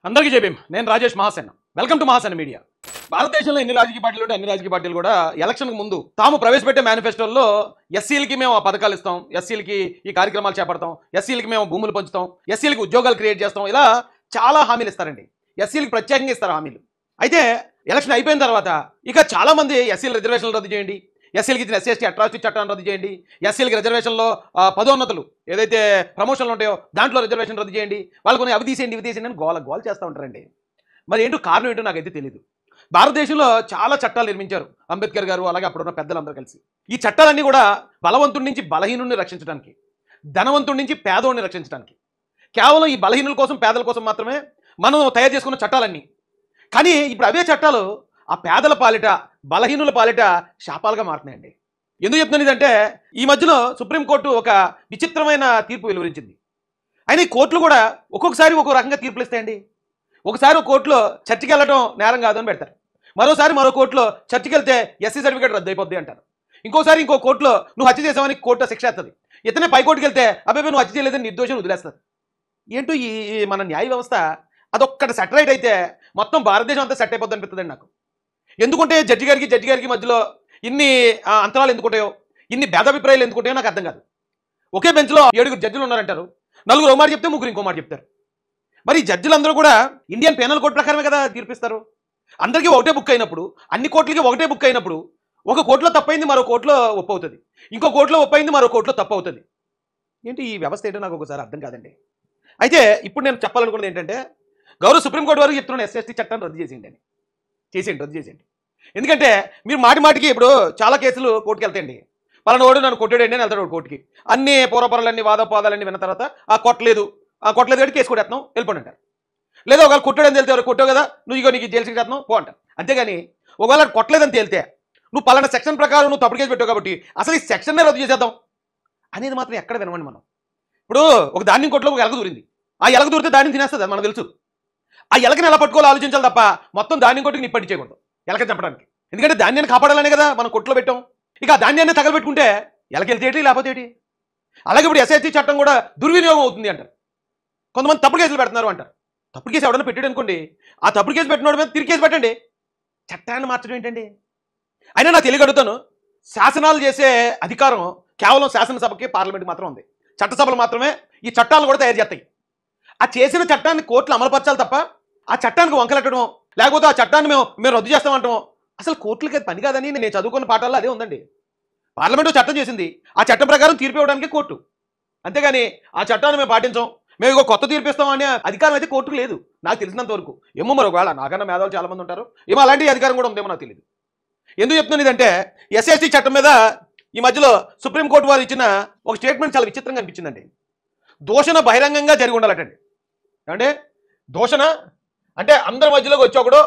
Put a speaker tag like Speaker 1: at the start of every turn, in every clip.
Speaker 1: అందరికీ జై భీమ్. నేను Rajesh Mahasena. Welcome to Mahasena media. భారతదేశంలో ఎన్ని రాజకీయ పార్టీలు ఉంటే అన్ని రాజకీయ పార్టీలు కూడా ఎలక్షన్కు ముందు తాము ప్రవేశపెట్టే మేనిఫెస్టోల్లో ఎస్సీలకి మేము ఆ పథకాలు ఇస్తాం, ఎస్సీలకి ఈ కార్యక్రమాలు చేపడతాం, ఎస్సీలకి మేము భూములు పంచుతాం, ఎస్సీలకి ఉద్యోగాలు క్రియేట్ చేస్తాం, ఇలా చాలా హామీలు ఇస్తారండి. ఎస్సీలకి ప్రత్యేకంగా ఇస్తారు హామీలు. అయితే ఎలక్షన్ అయిపోయిన తర్వాత ఇక చాలా మంది ఎస్సీల రిజర్వేషన్లు రద్దు చేయండి, ఎస్సీలకి ఇచ్చిన ఎస్సీ ఎస్టీ అట్రాసిటీ చట్టాన్ని రద్దు చేయండి, ఎస్సీలకి రిజర్వేషన్లో పదోన్నతులు ఏదైతే ప్రమోషన్లు ఉంటాయో దాంట్లో రిజర్వేషన్ రద్దు చేయండి, వాళ్ళకొని అవి తీసేయండి ఇవి తీసేయండి అని గోల చేస్తూ ఉంటారండి. మరి ఏంటో కారణం ఏంటో నాకైతే తెలియదు. భారతదేశంలో చాలా చట్టాలు నిర్మించారు అంబేద్కర్ గారు, అలాగే అప్పుడున్న పెద్దలందరూ కలిసి. ఈ చట్టాలన్నీ కూడా బలవంతుడి నుంచి బలహీనుడిని రక్షించడానికి, ధనవంతుడి నుంచి పేదోడిని రక్షించడానికి, కేవలం ఈ బలహీనుల కోసం పేదల కోసం మాత్రమే మనం తయారు చేసుకున్న చట్టాలన్నీ. కానీ ఇప్పుడు అవే చట్టాలు ఆ పేదల పాలిట బలహీనుల పాలిట శాపాలుగా మారుతున్నాయండి. ఎందుకు చెప్తున్నాను ఇదంటే, ఈ మధ్యలో సుప్రీంకోర్టు ఒక విచిత్రమైన తీర్పు వెలువరించింది. అయినా ఈ కోర్టులు కూడా ఒక్కొక్కసారి ఒక్కో రకంగా తీర్పులు ఇస్తాయండి. ఒకసారి ఒక కోర్టులో చర్చికి వెళ్ళడం నేరం కాదు అని పెడతారు, మరోసారి మరో కోర్టులో చర్చికి వెళ్తే ఎస్సీ సర్టిఫికేట్ రద్దు అయిపోద్ది అంటారు, ఇంకోసారి ఇంకో కోర్టులో నువ్వు హత్య చేసావని కోర్టు శిక్ష వేస్తుంది, ఇతనే పైకోర్టుకి వెళ్తే అబ్బాయి నువ్వు హత్య చేయలేదని నిర్దోషం వదిలేస్తుంది. ఏంటో ఈ మన న్యాయ వ్యవస్థ అదొక్కటి సెటరైట్ అయితే మొత్తం భారతదేశం అంతా సెట్ అయిపోద్ది అనిపిస్తుందండి నాకు. ఎందుకంటే జడ్జి గారికి మధ్యలో ఇన్ని అంతరాలు ఎందుకుంటాయో, ఇన్ని భేదాభిప్రాయాలు ఎందుకుంటాయో నాకు అర్థం కాదు. ఒకే బెంచ్లో 7 జడ్జిలు ఉన్నారంటారు, 4 ఒక మాట చెప్తే 3 ఇంకో మాట చెప్తారు. మరి జడ్జిలందరూ కూడా ఇండియన్ పెనల్ కోడ్ ప్రకారమే కదా తీర్పిస్తారు. అందరికీ ఒకటే బుక్ అయినప్పుడు, అన్ని కోర్టులకి ఒకటే బుక్ అయినప్పుడు ఒక కోర్టులో తప్పైంది మరో కోర్టులో ఒప్పు అవుతుంది, ఇంకో కోర్టులో ఒప్పైంది మరో కోర్టులో తప్పు అవుతుంది. ఏంటి ఈ వ్యవస్థ ఏంటో నాకు ఒకసారి అర్థం కాదండి. అయితే ఇప్పుడు నేను చెప్పాలనుకున్నది ఏంటంటే, గౌరవ సుప్రీంకోర్టు వరకు చెప్తున్నాను ఎస్సీ ఎస్టీ చట్టాన్ని రద్దు చేసేయండి అని. రద్దు చేసేయండి. ఎందుకంటే మీరు మాటికి ఇప్పుడు చాలా కేసులు కోర్టుకి వెళ్తాయండి, పలానా వాడు నన్ను కొట్టాడండి అని వెళ్తాడు కోర్టుకి, అన్ని పూర్వపరాలన్నీ వాదోపాదాలన్నీ విన్న తర్వాత కొట్టలేదు కాబట్టి కేసు కొట్టేస్తున్నాం వెళ్ళిపోండి అంటారు. లేదా ఒకవేళ కొట్టాడని తేలితే ఎవరు కొట్టావు కదా నువ్వు నీకు జైలు శిక్ష చేస్తున్నావు పో అంటారు. అంతేగాని ఒకవేళ కొట్టలేదని తేలితే నువ్వు పలానా సెక్షన్ ప్రకారం నువ్వు తప్పుడు కేసు పెట్టావు కాబట్టి అసలు ఈ సెక్షన్నే రద్దు చేసేద్దాం అనేది మాత్రం ఎక్కడ వినమండి మనం. ఇప్పుడు ఒక ధాన్యం కొట్లో ఒక ఎలక దూరింది, ఆ ఎలక దూరితే ధాన్యం తినేస్తుంది అది మనకు తెలుసు. ఆ ఎలకని ఎలా పట్టుకోవాలో ఆలోచించాలి తప్ప మొత్తం ధాన్యం కొట్టుకు నిప్పటి చేయకూడదు ఎలక చంపడానికి. ఎందుకంటే ధాన్యాన్ని కాపాడాలనే కదా మనం కొట్లో పెట్టాం. ఇక ఆ ధాన్యాన్ని తగలబెట్టుకుంటే ఎలకెళ్తే ఏంటి లేకపోతే ఏంటి. అలాగే ఇప్పుడు ఎస్ఐటీ చట్టం కూడా దుర్వినియోగం అవుతుంది అంటారు. కొంతమంది తప్పుడు కేసులు పెడుతున్నారు అంటారు. తప్పుడు కేసు ఎవడన్నా పెట్టాడు అనుకోండి, ఆ తప్పుడు కేసు పెట్టినోడి మీద తిరిగి కేసు పెట్టండి. చట్టాన్ని మార్చడం ఏంటండి? అయినా నాకు తెలియగడుగుతాను, శాసనాలు చేసే అధికారం కేవలం శాసనసభకి పార్లమెంట్కి మాత్రం ఉంది. చట్టసభలు మాత్రమే ఈ చట్టాలను కూడా తయారు చేస్తాయి. ఆ చేసిన చట్టాన్ని కోర్టులు అమలుపరచాలి తప్ప ఆ చట్టానికి వంకలెట్టడం, లేకపోతే ఆ చట్టాన్ని మేము రద్దు చేస్తామంటాం అసలు కోర్టులకి అది పని కాదని నేను చదువుకున్న పాఠాల్లో అదే ఉందండి. పార్లమెంటు చట్టం చేసింది, ఆ చట్టం ప్రకారం తీర్పు ఇవ్వడానికి కోర్టు, అంతేగాని ఆ చట్టాన్ని మేము పాటించాం మేము ఇక కొత్త తీర్పిస్తాం అనే అధికారం అయితే కోర్టుకు లేదు నాకు తెలిసినంత వరకు. ఏమో మరొకవేళ నాకన్నా మేధావులు చాలా మంది ఉంటారు, ఏమో అలాంటి అధికారం కూడా ఉందేమో నాకు తెలియదు. ఎందుకు చెప్తున్నాను ఇదంటే, ఎస్సీ చట్టం మీద ఈ మధ్యలో సుప్రీంకోర్టు వారు ఇచ్చిన ఒక స్టేట్మెంట్ చాలా విచిత్రంగా అనిపించిందండి. దూషణ బహిరంగంగా జరిగి ఉండాలటండి. అంటే దూషణ అంటే అందరి మధ్యలోకి వచ్చి ఒకడు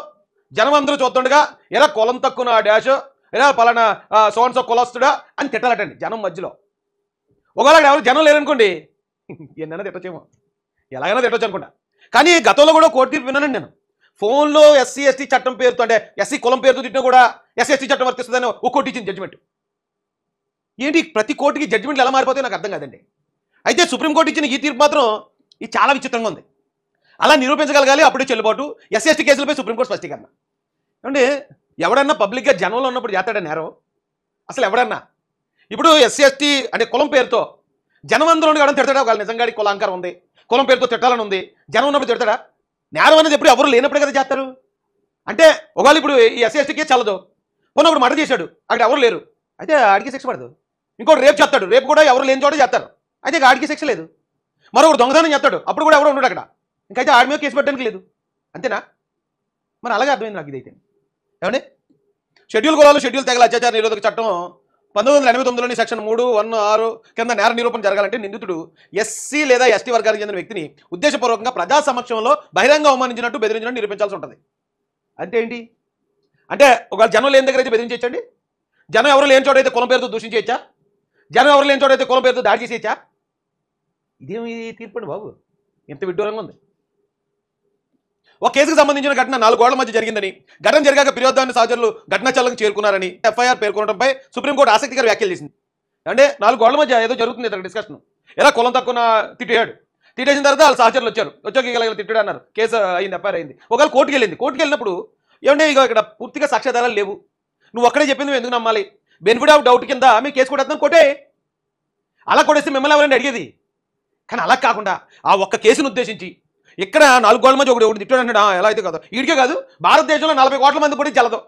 Speaker 1: జనం అందరూ చూస్తుండగా ఎలా కులం తక్కువ డాష్ ఎలా పలానా సోన్సో కులస్తుడా అని తిట్టాలటండి జనం మధ్యలో. ఒకవేళ ఎవరు జనం లేరనుకోండి ఎన్నైనా తిట్టొచ్చేమో, ఎలాగైనా తిట్టొచ్చు అనుకుంటా. కానీ గతంలో కూడా కోర్టు తీర్పు విన్నానండి నేను. ఫోన్లో ఎస్సీ ఎస్టీ చట్టం పేరుతో అంటే ఎస్సీ కులం పేరుతో తిట్టినా కూడా ఎస్సీ ఎస్టీ చట్టం వర్తిస్తుందని ఒక కోర్టు ఇచ్చింది జడ్జిమెంట్. ఏంటి ప్రతి కోర్టుకి జడ్జిమెంట్లు ఎలా మారిపోతాయో నాకు అర్థం కాదండి. అయితే సుప్రీంకోర్టు ఇచ్చిన ఈ తీర్పు మాత్రం ఇది చాలా విచిత్రంగా ఉంది. అలా నిరూపించగలగాలి, అప్పుడే చెల్లుబాటు. ఎస్సీ ఎస్టీ కేసులపై సుప్రీంకోర్టు స్పష్టీకరణ. అంటే ఎవడన్నా పబ్లిక్గా జనంలో ఉన్నప్పుడు చేస్తాడా నేరం? అసలు ఎవడన్నా ఇప్పుడు ఎస్సీ ఎస్టీ అంటే కులం పేరుతో జనం అందరూ ఎవడన్నా తిడతాడా? ఒకవేళ నిజంగా కులాంకారం ఉంది, కులం పేరుతో తిట్టాలని ఉంది, జనం ఉన్నప్పుడు తిడతాడా? నేరం అనేది ఎప్పుడు ఎవరు లేనప్పుడే కదా చేస్తారు. అంటే ఒకవేళ ఇప్పుడు ఈ ఎస్సీ ఎస్టీ కేసు చల్లదు, పోనీ ఒకడు మర్డర్ చేశాడు, అక్కడ ఎవరు లేరు, అయితే ఆడికి శిక్ష పడదు. ఇంకోటి రేపు చేస్తాడు, రేపు కూడా ఎవరు లేని చోట చేస్తారు, అయితే ఆడికి శిక్ష లేదు. మరొకడు దొంగతనం చేస్తాడు, అప్పుడు కూడా ఎవరు ఉండడు అక్కడ, ఇంకైతే ఆడి మీద కేసు పెట్టడానికి లేదు. అంతేనా? మరి అలాగే అర్థమైంది నాకు ఇదైతే. ఏమండి, షెడ్యూల్ కులాలు షెడ్యూల్ తెగల అత్యాచార నిరోధక చట్టం 1989లోని సెక్షన్ 3(1)(6) కింద నేర నిరూపణ జరగాలంటే నిందితుడు ఎస్సీ లేదా ఎస్టీ వర్గానికి చెందిన వ్యక్తిని ఉద్దేశపూర్వకంగా ప్రజా సమక్షంలో బహిరంగ అవమానించినట్టు బెదిరించినట్టు నిరూపించాల్సి ఉంటుంది. అంటే ఏంటి అంటే, ఒకవేళ జనం లేని దగ్గర అయితే బెదిరించండి, జనం ఎవరు లేని చోట అయితే కులం పేరుతో దూషించేయచ్చా, జనం ఎవరు లేని చోట అయితే కులం పేరుతో దాడి చేసేయచ్చా? ఇదేమి తీర్పు అండి బాబు, ఎంత విడ్డూరంగా ఉంది. ఒక కేసుకు సంబంధించిన ఘటన 4 గోడల మధ్య జరిగిందని, ఘటన జరిగాక ఫిర్యాదుదారుని సహచరులు ఘటనాస్థలంకు చేరుకున్నారని ఎఫ్ఐఆర్ పేర్కొనడంపై సుప్రీంకోర్టు ఆసక్తికర వ్యాఖ్యలు చేసింది. అంటే 4 గోడల మధ్య ఏదో జరుగుతుంది ఇతర డిస్కషన్, ఎలా కులం తక్కువ తిట్టాడు, తిట్టేసిన తర్వాత వాళ్ళ సహచరులు వచ్చాక ఇలా తిట్టాడు అన్నారు. కేసు అయింది, ఎఫ్ఐఆర్ అయింది. ఒకవేళ కోర్టుకి వెళ్ళింది. కోర్టుకి వెళ్ళినప్పుడు ఏమంటే ఇక ఇక్కడ పూర్తిగా సాక్ష్యాధారాలు లేవు, నువ్వు ఒక్కడే చెప్పింది నువ్వు ఎందుకు నమ్మాలి, బెనిఫిట్ ఆఫ్ డౌట్ కింద మీ కేసు కొట్టేస్తాను, కొట్టే. అలా కొట్టేస్తే మిమ్మల్ని ఎవరైనా అడిగేది. కానీ అలా కాకుండా ఆ ఒక్క కేసును ఉద్దేశించి ఇక్కడ 4 గోళ్ల మధ్య ఒకటి తిట్టాడు అంటాడు. ఎలా అయితే కాదు, వీడికే కాదు భారతదేశంలో 40 కోట్ల మంది కూడా చల్లదు.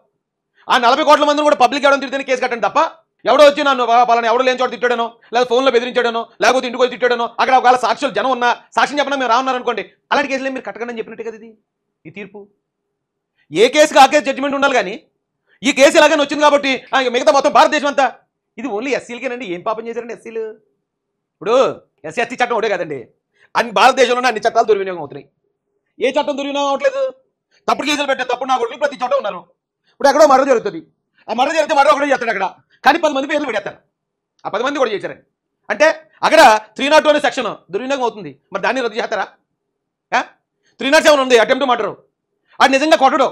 Speaker 1: ఆ 40 కోట్ల మందిని కూడా పబ్లిక్ ఎవరైనా తిడితేనే కేసు కట్టండి తప్ప, ఎవడో వచ్చి నన్ను పలానా ఎవడో లేని చోట తిట్టాడనో, లేదా ఫోన్లో బెదిరించాడనో, లేకపోతే ఇంటికి వచ్చి తిట్టాడనో, అక్కడ ఒకవేళ సాక్షులు జనం ఉన్నా సాక్ష్యం చెప్పడం మేము రావున్నారు అనుకోండి, అలాంటి కేసులే మీరు కట్టకండి అని చెప్పినట్టు కదా ఈ తీర్పు. ఏ కేసుకి ఆ కేసు జడ్జిమెంట్ ఉండాలి. కానీ ఈ కేసు ఎలాగైనా వచ్చింది కాబట్టి మిగతా మొత్తం భారతదేశం అంతా ఇది ఓన్లీ ఎస్సీలకేనండి. ఏం పాపం చేశారండి ఎస్సీలు? ఇప్పుడు ఎస్సీ ఎస్టీ చట్టం ఒకటే కదండి, అన్ని భారతదేశంలోనే అన్ని చట్టాలు దుర్వినియోగం అవుతున్నాయి. ఏ చట్టం దుర్వినియోగం అవ్వట్లేదు? తప్పుడు కేసులు పెట్టే తప్పుడు నా కొడుకులు ప్రతి చోట ఉన్నారు. ఇప్పుడు ఎక్కడో మర్డర్ జరుగుతుంది, ఆ మర్డర్ జరిగితే మరో ఒకటి చేస్తాడు అక్కడ, కానీ 10 మంది పేర్లు పెడతారు. ఆ 10 మంది కూడా చేశారని అంటే అక్కడ 302 అనే సెక్షన్ దుర్వినియోగం అవుతుంది. మరి దాన్ని రద్దు చేస్తారా? 307 ఉంది అటెంప్ట్ మర్డర్. అది నిజంగా కొట్టడు,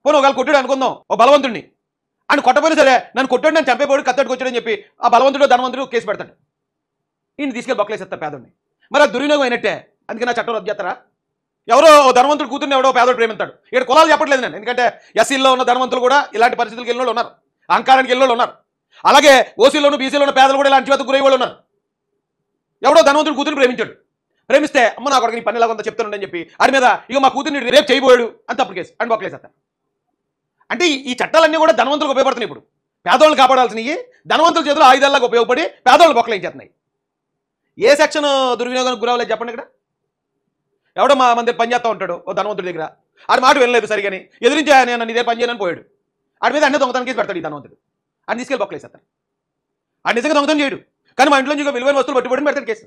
Speaker 1: పోను ఒకవేళ కొట్టాడు అనుకుందాం ఓ బలవంతుడిని, అని కొట్టపోయినా సరే నన్ను కొట్టాడు, నన్ను చంపేపోడు, కత్తడికి వచ్చాడని చెప్పి ఆ బలవంతుడు ధనవంతుడు కేసు పెడతాడు, ఈయన తీసుకెళ్ళి బొక్కలేసేస్తారు పేదోడిని. మరి అది దుర్వినియోగం అయినట్టే. అందుకే నా చట్టం రద్దు చేస్తారా? ఎవరో ధనవంతుడు కూతుర్ని ఎవడో పేదోడు ప్రేమిస్తాడు. ఇక్కడ కులాలు చెప్పట్లేదు నేను, ఎందుకంటే ఎస్సీల్లో ఉన్న ధనవంతులు కూడా ఇలాంటి పరిస్థితులకు వెళ్ళిన వాళ్ళు ఉన్నారు, అహంకారానికి వెళ్ళిన వాళ్ళు ఉన్నారు. అలాగే ఓసీలోను బీసీలో ఉన్న పేదలు కూడా ఇలా అంచువేతకు గురయ్యే వాళ్ళు ఉన్నారు. ఎవడో ధనవంతుడు కూతురు ప్రేమిస్తే అమ్మ నా కొడుకు నీ పని లాగా చెప్తానని చెప్పి ఆడి మీద ఇక మా కూతుర్ని రేపు చేయబోయాడు అని తప్పుడు కేసు అని బొక్కలేసేస్తారు. అంటే ఈ చట్టాలన్నీ కూడా ధనవంతులకు ఉపయోగపడుతున్నాయి. ఇప్పుడు పేదవాళ్ళని కాపాడాల్సినవి ధనవంతుల చేతులు ఆయుధాలకు ఉపయోగపడి పేదవాళ్ళు బొక్కలేం చేస్తున్నాయి. ఏ సెక్షన్ దుర్వినియోగానికి గురవలేదు చెప్పండి. ఇక్కడ ఎవడో మా మంది పని చేస్తూ ఉంటాడు ఓ ధనవంతుడి దగ్గర, ఆడి మాట వినలేదు సరిగాని ఎదిరించి నేను ఇదే పని చేయనని పోయాడు, ఆడి మీద అన్నీ దొంగతనం కేసు పెడతాడు ఈ ధనవంతుడు, అని తీసుకెళ్ళి బొక్కలేసేస్తాడు. ఆ నిజంగా దొంగతనం చేయడు, కానీ మా ఇంట్లో ఇంకా విలువైన వస్తువులు పట్టుబడి పెడతాడు కేసు.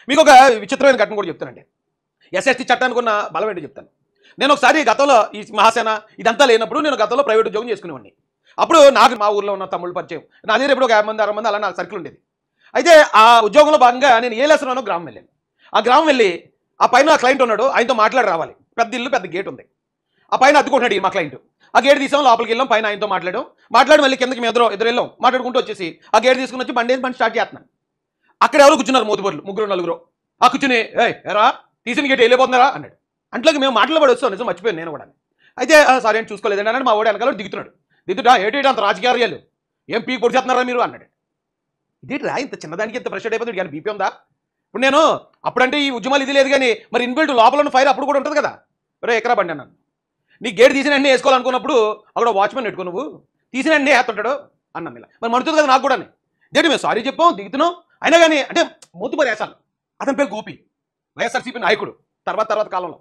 Speaker 1: మీకు ఒక విచిత్రమైన ఘటన కూడా చెప్తానండి. ఎస్ఎస్టీ చట్టానికి ఉన్న బలం ఏంటో చెప్తాను. నేను ఒకసారి గతంలో ఈ మహాసేన ఇదంతా లేనప్పుడు నేను గతంలో ప్రైవేట్ ఉద్యోగం చేసుకునేవాడిని. అప్పుడు నాకు మా ఊర్లో ఉన్న తమ్ముళ్ళు పరిచయం, నా దగ్గర ఎప్పుడు ఒక 50 మంది 60 మంది అలా నాకు సర్కిల్ ఉండేది. అయితే ఆ ఉద్యోగంలో భాగంగా నేను ఏలేశ్వరంలో గ్రామం వెళ్ళాను. ఆ గ్రామం వెళ్ళి ఆ పైన క్లయింట్ ఉన్నాడు, ఆయనతో మాట్లాడి రావాలి. పెద్ద ఇల్లు, పెద్ద గేట్ ఉంది. ఆ పైన అద్దుకుంటున్నాడు మా క్లయింట్. ఆ గేట్ తీసాం, లోపలికి వెళ్ళాం, పైన ఆయనతో మాట్లాడి మళ్ళీ కిందకి మేము ఎదురు వెళ్ళాం. మాట్లాడుకుంటూ వచ్చేసి ఆ గేట్ తీసుకుని వచ్చి బండి స్టార్ట్ చేస్తున్నాను. అక్కడ ఎవరు కూర్చున్నారు, మోతుబర్లు 3-4. ఆ కూర్చుని ఎరా తీసిన గేట్ వెళ్ళిపోతున్నారా అన్నాడు. అంట్లోకి మేము మాట్లాడబడి వస్తాం, నిజం మర్చిపోయాను నేను కూడా. అయితే సరే అని చూసుకోలేదండి అన్నాడు. మా వాడు వెనకాల దిగుతున్నాడు. ఏంటి అంత రాజకీయాలు ఏం పీకి పొడి చేస్తున్నారా మీరు అన్నాడు. ఇదేంటి రా ఇంత చిన్నదానికి ఇంత ఫ్రెష్ అయిపోతుంది, కానీ బీపీ ఉందా? ఇప్పుడు నేను అప్పుడంటే ఈ ఉద్యమాలు ఇది లేదు, కానీ మరి ఇన్బిల్ట్ లోపల ఉన్న ఫైర్ అప్పుడు కూడా ఉంటుంది కదా. ఎకరా బండి అన్నాను. నీ గేట్ తీసిన అన్నీ వేసుకోవాలనుకున్నప్పుడు అక్కడ వాచ్మెన్ పెట్టుకో, నువ్వు తీసిన అన్నీ వేస్తుంటాడు అన్నాం. ఇలా మరి మడుతుంది కదా నాకు కూడా. దేంటి మేము సారీ చెప్పాం, దిగుతున్నాం, అయినా కానీ అంటే మూతుబరి వేసాను. అతని పేరు గోపి, వైఎస్ఆర్సీపీ నాయకుడు తర్వాత కాలంలో.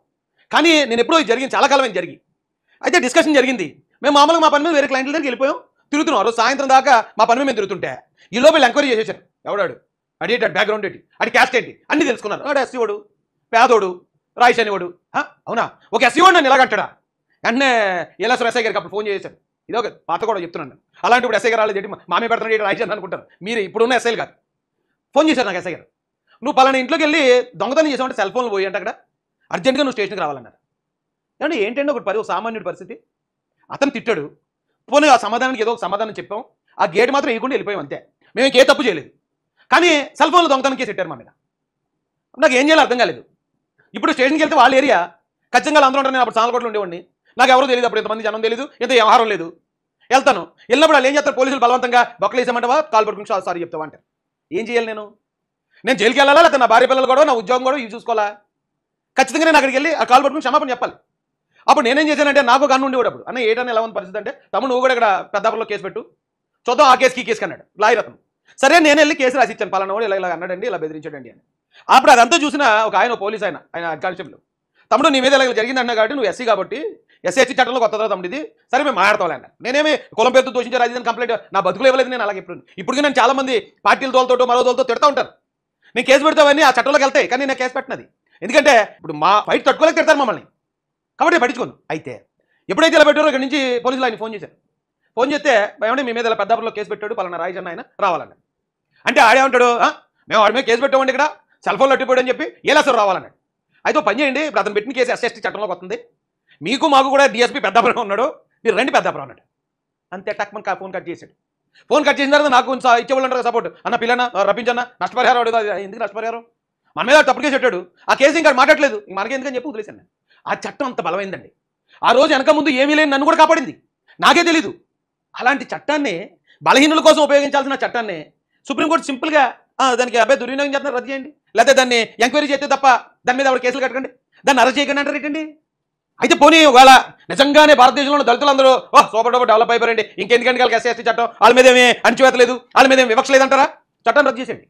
Speaker 1: కానీ నేను ఎప్పుడో జరిగింది, చాలా కాలం జరిగి. అయితే డిస్కషన్ జరిగింది. మేము మామూలుగా మా పని మీద వేరే క్లయింట్ల దగ్గరికి వెళ్ళిపోయాం, తిరుగుతున్నాం. రోజు సాయంత్రం దాకా మా పని మీద మేము తిరుగుతుంటే ఈ లోపల ఎంక్వైరీ చేసేసారు. ఎవడాడు, అడిగేట బ్యాక్గ్రౌండ్ ఏంటి, అడి క్యాస్ట్ ఏంటి అన్ని తెలుసుకున్నారు. వాడు ఎస్సీ వాడు, పేదోడు, రాయిష్ అనేవాడు. అవునా, ఒక ఎస్సీ వాడు నన్ను ఇలాగంటాడా? వెంటనే ఏలేశ్వర ఎస్ఐ గారికి అప్పుడు ఫోన్ చేశాను. ఇదో ఒక పాత కూడా చెప్తున్నాను. అలాంటి ఇప్పుడు ఎస్ఐ గారు రాలేదు ఏంటి, మామే పెడతాడు రాయిష్ అని అనుకుంటారు మీరు. ఇప్పుడున్న ఎస్ఐలు కాదు. ఫోన్ చేశారు నాకు ఎస్ఐ గారు, నువ్వు పలానా ఇంట్లోకి వెళ్ళి దొంగతనం చేసావంటే సెల్ ఫోన్లు పోయి అంటే అక్కడ అర్జెంట్గా నువ్వు స్టేషన్కి రావాలన్నారు. ఏమంటే ఏంటంటే ఒక సామాన్యుడి పరిస్థితి. అతను తిట్టాడు, పోనీ ఆ సమాధానానికి ఏదో ఒక సమాధానం చెప్పాం, ఆ గేట్ మాత్రం వేయకుండా వెళ్ళిపోయాం అంతే. మేము ఇంకే తప్పు చేయలేదు, కానీ సెల్ ఫోన్లో దొంగతనం కేసు పెట్టారు మా మీద. నాకు ఏం చేయాలో అర్థం కాలేదు. ఇప్పుడు స్టేషన్కి వెళ్తే వాళ్ళ ఏరియా ఖచ్చితంగా అందరూ ఉంటారు. నేను అప్పుడు సాలకోట్లు ఉండేవాడిని, నాకు ఎవరో తెలియదు, అప్పుడు ఇంతమంది జనం తెలియదు, ఇంత వ్యవహారం లేదు. వెళ్తాను, వెళ్ళినప్పుడు వాళ్ళు ఏం చేస్తారు, పోలీసులు బలవంతంగా బొక్కలు వేసామంటావా, కాల్ పట్టుకుని సారీ చెప్తావా అంటారు. ఏం చేయాలి నేను జైలుకి వెళ్ళాలా, లేకపోతే నా భార్య పిల్లలు కూడా నా ఉద్యోగం కూడా ఇవి చూసుకోవాలా? ఖచ్చితంగా నేను అక్కడికి వెళ్ళి ఆ కాల్ పట్టుకుని క్షమాపణ చెప్పాలి. అప్పుడు నేనేం చేశానంటే, నాకు గన్ను ఉండేవాడు అప్పుడు. అన్న ఏటన్నా ఎలా ఉంది పరిస్థితి అంటే, తమ్ముడు నువ్వు కూడా ఇక్కడ పెద్దాపురంలో కేసు పెట్టు, చూద్దాం ఆ కేసుకి ఈ కేసుకి అన్నాడు లాయర్ అతను. సరే నేను వెళ్ళి కేసు రాసిచ్చాను, పలానా వాడు ఇలా అన్నాడండి, ఇలా బెదిరించాడండి అని. అప్పుడు అదంతా చూసిన ఒక ఆయన పోలీస్ ఆయన కానిస్టేబుల్, తమ్ముడు నీ మీద ఇలా జరిగింది అన్నా కాబట్టి నువ్వు ఎస్సీ కాబట్టి ఎస్సీ చట్టంలో కొత్తదా తమ్ముడు ఇది, సరే మేము మాట్లాడతాం అన్న. నేనేమి కులం పేరుతో దోషించారు అది కంప్లైంట్ నా బతుకులు ఇవ్వలేదు. నేను అలాగే ఇప్పుడు నేను చాలా మంది పార్టీల తోలతో మరో తోలతో తిడతా ఉంటారు. నేను కేసు పెడతావని ఆ చట్టంలోకి వెళ్తాయి, కానీ నేను కేసు పెట్టినది ఎందుకంటే ఇప్పుడు మా ఫైట్ తట్టుకోలేక తిడతారు మమ్మల్ని, కాబట్టి పట్టించుకోను. అయితే ఎప్పుడైతే ఇలా పెట్టారో ఇక్కడ నుంచి పోలీసులు ఆయన ఫోన్ చేశారు. ఫోన్ చేస్తే ఏమంటే మీ మీద ఇలా పెద్దాపురంలో కేసు పెట్టాడు పలానా రాయిష్ అన్న ఆయన రావాలన్నాడు. అంటే ఆడేమంటాడు, మేము వాడి మీద కేసు పెట్టామండి ఇక్కడ సెల్ ఫోన్లో అట్టిపోయాడు అని చెప్పి ఏలేశ్వరం రావాలన్నాడు. అయితే పని చేయండి, ఇప్పుడు అతను పెట్టిన కేసు ఎస్ఎస్టీ చట్టంలోకి వస్తుంది, మీకు మాకు కూడా డిఎస్పీ పెద్దాపురం ఉన్నాడు, మీరు రండి పెద్దాపురం అన్నాడు. అంతే టక్మన్ ఫోన్ కట్ చేశాడు. ఫోన్ కట్ చేసిన తర్వాత నాకు ఇచ్చేవాళ్ళు సపోర్ట్, అన్న పిల్లన రప్పించన్న నష్టపరిహారం అడుగుతుంది. ఎందుకు నష్టపరిహారం, మన మీద తప్పుడు కేసు పెట్టాడు, ఆ కేసు ఇంకా మాట్లాడలేదు, మనకెందుకని చెప్పి వదిలేశాను. ఆ చట్టం అంత బలమైందండి. ఆ రోజు వెనక ముందు ఏమీ లేని నన్ను కూడా కాపాడింది, నాకే తెలీదు. అలాంటి చట్టాన్ని, బలహీనుల కోసం ఉపయోగించాల్సిన చట్టాన్ని సుప్రీంకోర్టు సింపుల్గా దానికి అబ్బాయి దుర్వినియోగం చేస్తున్నారు, రద్దు చేయండి, లేకపోతే దాన్ని ఎంక్వైరీ చేస్తే తప్ప దాని మీద ఆవిడ కేసులు కట్టకండి, దాన్ని అరెస్ట్ చేయకండి అంటారు ఏంటండి. అయితే పోనీ ఒకవేళ నిజంగానే భారతదేశంలో దళితులందరూ సూపర్ డూపర్ డెవలప్ అయిపోయారండి, ఇంకెందుకంటే వాళ్ళకి ఎస్సీ ఎస్టీ చట్టం, వాళ్ళ మీద ఏమీ అణచివేతలేదు, వాళ్ళ మీద ఏమి వివక్ష లేదంటారా? చట్టాన్ని రద్దు చేసేయండి,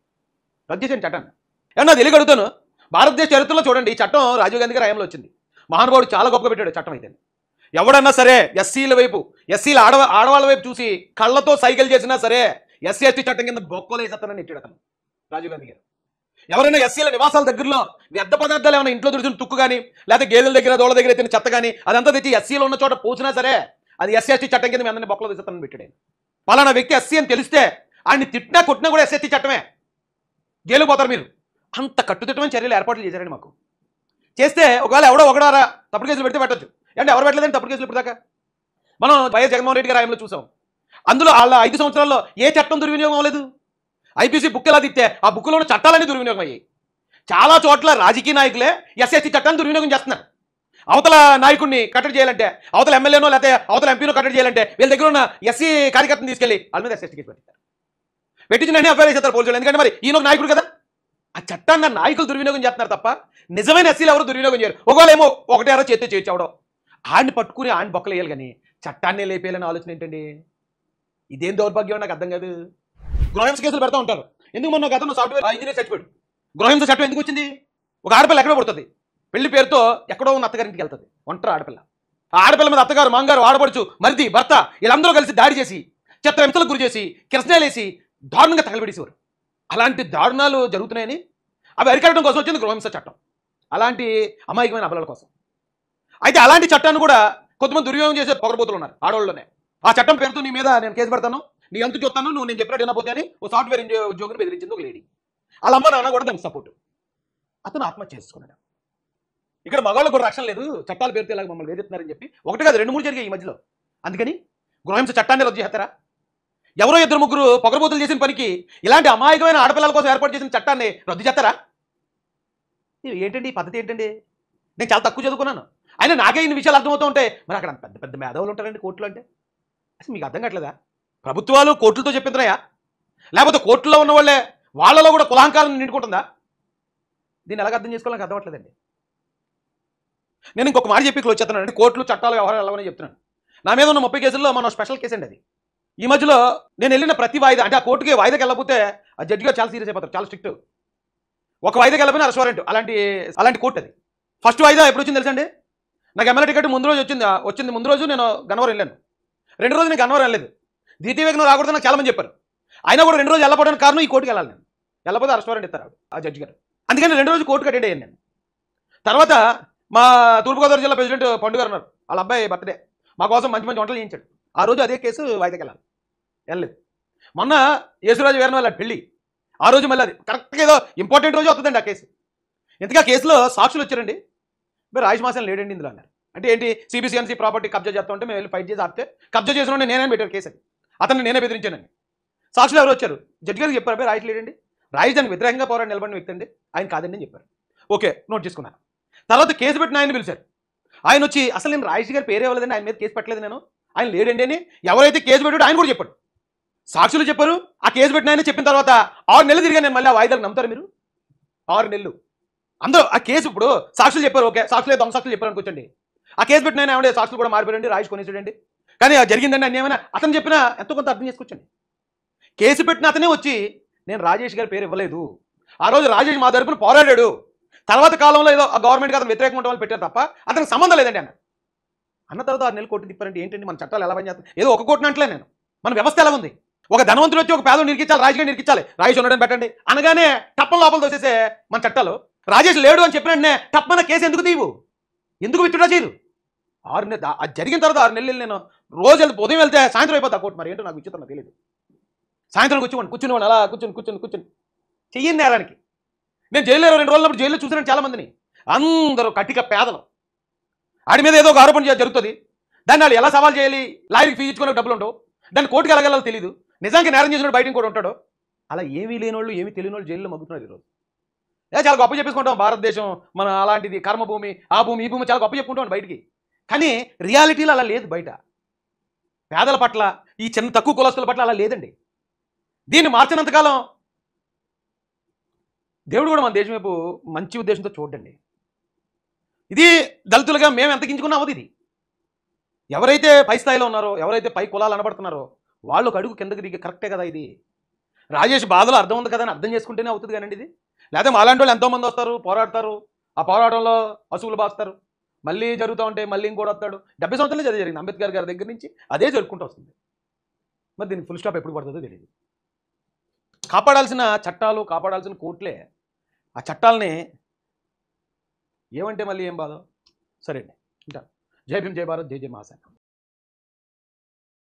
Speaker 1: రద్దు చేసేయండి చట్టాన్ని. ఏమన్నా తెలియక అడుగుతాను, భారతదేశ చరిత్రలో చూడండి, ఈ చట్టం రాజీవ్ గాంధీ గారి హయాంలో వచ్చింది. మహానుభావుడు చాలా గొప్పగా పెట్టాడు చట్టం. అయితే ఎవడన్నా సరే ఎస్సీల వైపు, ఎస్సీల ఆడవాళ్ళ వైపు చూసి కళ్ళతో సైకిల్ చేసినా సరే ఎస్సీ ఎస్టీ చట్టం కింద బొక్కలు వేసేస్తానని నెట్టాడు అతను రాజీవ్ గాంధీ గారు. ఎవరైనా ఎస్సీల నివాసాల దగ్గరలో వ్యర్థ పదార్థాలు ఏమైనా ఇంట్లో దొరికిన తుక్కు కానీ, లేకపోతే గేదెల దగ్గర దోళ్ళ దగ్గర ఎత్తిన చెత్త కానీ అదంతా తెచ్చి ఎస్సీలో ఉన్న చోట పోసినా సరే అది ఎస్సీ ఎస్టీ చట్టం కింద మీ అందరినీ బొక్కలు వేసేస్తానని పెట్టాడు. పలానా వ్యక్తి ఎస్సీ అని తెలిస్తే ఆయన్ని తిట్టినా కొట్టినా కూడా ఎస్సీ ఎస్టీ చట్టమే, జైలుకు పోతారు మీరు. అంత కట్టుదిట్టమైన చర్యలు ఏర్పాట్లు చేశారండి మాకు. చేస్తే ఒకవేళ ఎవడో ఒకడారా తప్పుడు కేసులు పెడితే పెట్టచ్చు. అంటే ఎవరు పెట్టలేదండి తప్పుడు కేసులు ఇప్పటిదాకా. మనం వైఎస్ జగన్మోహన్ రెడ్డి గారి హయాంలో చూసాం. అందులో వాళ్ళ 5 సంవత్సరాల్లో ఏ చట్టం దుర్వినియోగం అవ్వలేదు. ఐపీసీ బుక్ ఎలా తిత్తే ఆ బుక్లో ఉన్న చట్టాలన్నీ దుర్వినియోగం అయ్యాయి. చాలా చోట్ల రాజకీయ నాయకులే ఎస్సీ చట్టాన్ని దుర్వినియోగం చేస్తున్నారు. అవతల నాయకుడిని కట్టడి చేయాలంటే, అవతల ఎమ్మెల్యేనో లేకపోతే అవతల ఎంపీనో కట్టడి చేయాలంటే వీళ్ళ దగ్గర ఉన్న ఎస్సీ కార్యకర్తను తీసుకెళ్ళి వాళ్ళ మీద ఎస్సీ కేసు పెట్టారు, పెట్టించిన అఫైర్ చేస్తారు పోలీసులు. ఎందుకంటే మరి ఈయన ఒక నాయకుడు కదా. ఆ చట్టాన్ని నాయకులు దుర్వినియోగం చేస్తున్నారు తప్ప నిజమైన ఎస్సీలు ఎవరు దుర్వినియోగం చేయరు. ఒకవేళ ఏమో ఒకటే అరో చేస్తే చేయొచ్చు, అవడం ఆడిని పట్టుకుని ఆడిని బొక్కలు వేయాలి, కానీ చట్టాన్ని లేపేయాలని ఆలోచన ఏంటండి? ఇదేం దౌర్భాగ్యం నాకు అర్థం కాదు. గృహహింస కేసులు పెడతా ఉంటారు. ఎందుకు మొన్న గతంలో సాఫ్ట్వేర్ ఇంజనీర్ చచ్చిపోయాడు. గృహహింస చట్టం ఎందుకు వచ్చింది? ఒక ఆడపిల్ల ఎక్కడో పుడుతుంది, పెళ్లి పేరుతో ఎక్కడో ఉన్న అత్తగారింటికి వెళ్తుంది, ఒంటరి ఆడపిల్ల. ఆ ఆడపిల్ల మీద అత్తగారు, మాంగారు, ఆడపడుచు, మరిది, భర్త వీళ్ళందరూ కలిసి దాడి చేసి చిత్రహింసలకు గురి చేసి కిరసనాలేసి దారుణంగా తగలబెడేసేవారు. అలాంటి దారుణాలు జరుగుతున్నాయని అవి అరికట్టడం కోసం వచ్చింది గృహహింస చట్టం, అలాంటి అమాయకమైన అబలాల కోసం. అయితే అలాంటి చట్టాన్ని కూడా కొంతమంది దుర్వినియోగం చేసే పొగరబోతులు ఉన్నారు ఆడవాళ్ళలోనే. ఆ చట్టం పేరుతో నీ మీద నేను కేసు పెడతాను, నీ ఎంత చూస్తాను, నువ్వు నేను చెప్పినట్టు వినకపోతే అని ఓ సాఫ్ట్వేర్ ఉద్యోగిని బెదిరించింది ఒక లేడీ. వాళ్ళ అమ్మ నాన్న కూడా దానికి సపోర్టు. అతను ఆత్మహత్య చేసుకున్నాడు. ఇక్కడ మగవాళ్ళకు కూడా రక్షణ లేదు, చట్టాల పేరుతో ఇలాగ మమ్మల్ని వేధిస్తున్నారని చెప్పి 1 కాదు 2, 3 జరిగాయి ఈ మధ్యలో. అందుకని గృహహింస చట్టాన్ని రద్దు చేస్తారా? ఎవరో 2, 3 పొగరబోతులు చేసిన పనికి ఇలాంటి అమాయకమైన ఆడపిల్లల కోసం ఏర్పాటు చేసిన చట్టాన్ని రద్దు చేస్తారా? ఏంటండి ఈ పద్ధతి ఏంటండి? నేను చాలా తక్కువ చదువుకున్నాను, అయినా నాకే ఇన్ని విషయాలు అర్థమవుతూ ఉంటాయి. మరి అక్కడ పెద్ద పెద్ద మేధావులు ఉంటారండి కోర్టులు అంటే. అసలు మీకు అర్థం కావట్లేదా? ప్రభుత్వాలు కోర్టులతో చెప్పిందిరాయా, లేకపోతే కోర్టులో ఉన్న వాళ్ళే వాళ్ళలో కూడా కులాంకాలను నిండుకుంటుందా? దీన్ని ఎలాగ అర్థం చేసుకోవాలని అర్థం అవ్వట్లేదండి. నేను ఇంకొక మాట చెప్పి క్లోజ్ చేస్తున్నాను. కోర్టులు చట్టాలు వ్యవహారాలు ఎలాగని చెప్తున్నాను. నా మీద ఉన్న 30 కేసుల్లో మన స్పెషల్ కేసు అండి అది. ఈ మధ్యలో నేను వెళ్ళిన ప్రతి వాయిదా, అంటే ఆ కోర్టుకి వాయిదాకి వెళ్ళకపోతే ఆ జడ్జి గారు చాలా సీరియస్ అయిపోతారు, చాలా స్ట్రిక్ట్. ఒక వాయిదాకి వెళ్ళకపోయినా రెస్టారెంట్, అలాంటి కోర్టు అది. ఫస్ట్ వాయిదా ఎప్పుడు వచ్చింది తెలుసండి? నాకు ఎమ్మెల్యే టికెట్ ముందు రోజు వచ్చింది. ముందు రోజు నేను గన్నవరం వెళ్ళాను. 2 రోజులు నేను గన్నవరం వెళ్ళలేదు. ద్వితీయ వేగం రాకూడదు నాకు చాలా మంది చెప్పారు. అయినా కూడా 2 రోజులు వెళ్ళకపోవడానికి కారణం ఈ కోర్టుకి వెళ్ళాలి. నేను వెళ్ళకపోతే రెస్టారెంట్ ఇస్తారు ఆ జడ్జి గారు. అందుకని 2 రోజులు కోర్టుకి అటెండ్ అయ్యాను నేను. తర్వాత మా తూర్పుగోదావరి జిల్లా ప్రెసిడెంట్ పండు గారు ఉన్నారు, వాళ్ళ అబ్బాయి బర్త్డే, మా కోసం మంచి మంచి వంటలు చేయించాడు. ఆ రోజు అదే కేసు వాయిదాకి వెళ్ళలేదు. మొన్న యేసురాజు వేరే వాళ్ళ పెళ్ళి, ఆ రోజు మళ్ళీ అది కరెక్ట్గా ఏదో ఇంపార్టెంట్ రోజు వస్తుందండి ఆ కేసు. ఇంతగా కేసులో సాక్షులు వచ్చారండి, మీరు రాజేష్ మాసం లేడండి ఇందులో అన్నారు. అంటే ఏంటి, సిబిసిఎన్సీ ప్రాపర్టీ కబ్జా చేస్తా ఉంటే మేము వెళ్ళి ఫైట్ చేసి ఆపితే కబ్జా చేసిన నేనే పెట్టాను కేసు అది, అతన్ని నేనే బెదిరించానండి. సాక్షులు ఎవరు వచ్చారు, జడ్జి గారికి చెప్పారు, రాయిట్ లేడండి, రాయిష్ దానికి వ్యతిరేకంగా పోరాడి నిలబడిన వ్యక్తి అండి, ఆయన కాదండి అని చెప్పారు. ఓకే, నోట్ చేసుకున్నాను. తర్వాత కేసు పెట్టిన ఆయన పిలిచారు. ఆయన వచ్చి అసలు నేను రాయిష్ గారి పేరే ఇవ్వలేదండి, ఆయన మీద కేసు పెట్టలేదు నేను, ఆయన లేడండి అని ఎవరైతే కేసు పెట్టాడో ఆయన కూడా చెప్పాడు. సాక్షులు చెప్పారు. ఆ కేసు పెట్టిన ఆయన చెప్పిన తర్వాత 6 నెలలు తిరిగా నేను మళ్ళీ ఆ వాయిదాలు నమ్ముతారు మీరు? 6 నెలలు అందరూ ఆ కేసు, ఇప్పుడు సాక్షులు చెప్పారు, ఓకే, సాక్షులే దొంగ సాక్షులు చెప్పారు అనుకోండి. ఆ కేసు పెట్టిన ఆయన ఏమంటే సాక్షులు కూడా మారిపోయారండి, రాయిష్ కొనేసాడండి, కానీ జరిగిందండి అన్నీ ఏమైనా అతను చెప్పినా ఎంతో కొంత అర్థం చేసుకోవచ్చండి. కేసు పెట్టిన అతనే వచ్చి నేను రాజేష్ గారి పేరు ఇవ్వలేదు, ఆ రోజు రాజేష్ మా తరపున పోరాడాడు, తర్వాత కాలంలో ఏదో గవర్నమెంట్కి అతను వ్యతిరేకంగా ఉండడం వల్ల పెట్టారు తప్ప అతనికి సంబంధం లేదండి అన్న తర్వాత 6 నెలలు కోర్టు తిప్పారంటే ఏంటండి? మన చట్టాలు ఎలా పనిచేస్తాయి? ఏదో ఒక కోర్టును అంటలే నేను, మన వ్యవస్థ ఎలా ఉంది? ఒక ధనవంతుడు వచ్చి ఒక పేదలు నిరికించాలి, రాజకీయ నిరికించాలి, రాజేష్ ఉండడం పెట్టండి అనగానే టప్పన లోపల తోసేసే మన చట్టాలు. రాజేష్ లేడు అని చెప్పినట్టే టప్పన కేసు ఎందుకు తీవు, ఎందుకు విత్డ్రా చేయరు? 6 నెలలు అది జరిగిన తర్వాత 6 నెలలు నేను రోజు ఉదయం వెళ్తే సాయంత్రం అయిపోతా కోర్టు. మరి ఏంటో నాకు విచిత్రం తెలియదు. సాయంత్రం కూర్చుని అలా కూర్చుని చెయ్యని నేరానికి. నేను జైల్లో 2 రోజులప్పుడు జైల్లో చూసినాను చాలా మందిని, అందరూ కట్టిక పేదలు. ఆడి మీద ఏదో ఒక ఆరోపణ జరుగుతుంది, దాన్ని వాళ్ళు ఎలా సవాల్ చేయాలి, లాయర్కి ఫీజు ఇచ్చుకునే డబ్బులు ఉండవు, దాన్ని కోర్టుకి వెళ్ళగలలో తెలియదు, నిజానికి నేరం చేసిన బయట కూడా ఉంటాడు. అలా ఏమీ లేని వాళ్ళు, ఏమీ తెలియని వాళ్ళు జైల్లో మగ్గుతున్నారు ఈరోజు. చాలా గొప్ప చెప్పుకుంటాం భారతదేశం మన అలాంటిది కర్మభూమి, ఆ భూమి ఈ భూమి చాలా గొప్ప చెప్పుకుంటాం బయటికి. కానీ రియాలిటీలో అలా లేదు బయట. పేదల పట్ల, ఈ చిన్న తక్కువ కులస్తుల పట్ల అలా లేదండి. దీన్ని మార్చినంతకాలం దేవుడు కూడా మన దేశం వైపు మంచి ఉద్దేశంతో చూడండి. ఇది దళితులుగా మేము ఎంత గించుకున్నా అవదు ఇది. ఎవరైతే పై స్థాయిలో ఉన్నారో, ఎవరైతే పై కులాలు అనబడుతున్నారో వాళ్ళు ఒక అడుగు కిందకి దిగి కరెక్టే కదా ఇది. రాజేష్ బాధలో అర్థం ఉంది కదా అని అర్థం చేసుకుంటేనే అవుతుంది కానండి ఇది. లేకపోతే మాలాంటి వాళ్ళు ఎంతోమంది వస్తారు, పోరాడతారు, ఆ పోరాటంలో పశువులు బాస్తారు, మళ్ళీ జరుగుతూ ఉంటే మళ్ళీ ఇంకోటి వస్తాడు. 70 సంవత్సరాలే అదే జరిగింది అంబేద్కర్ గారి దగ్గర నుంచి, అదే జరుపుకుంటూ వస్తుంది. మరి దీనికి ఫుల్ స్టాప్ ఎప్పుడు పడుతుందో తెలియదు. కాపాడాల్సిన చట్టాలు, కాపాడాల్సిన కోర్టులే ఆ చట్టాలని ఏమంటే మళ్ళీ ఏం బాధ. సరే అండి, ఉంటాను. జై భీమ్, జై భారత్, జై జై మహాసేన.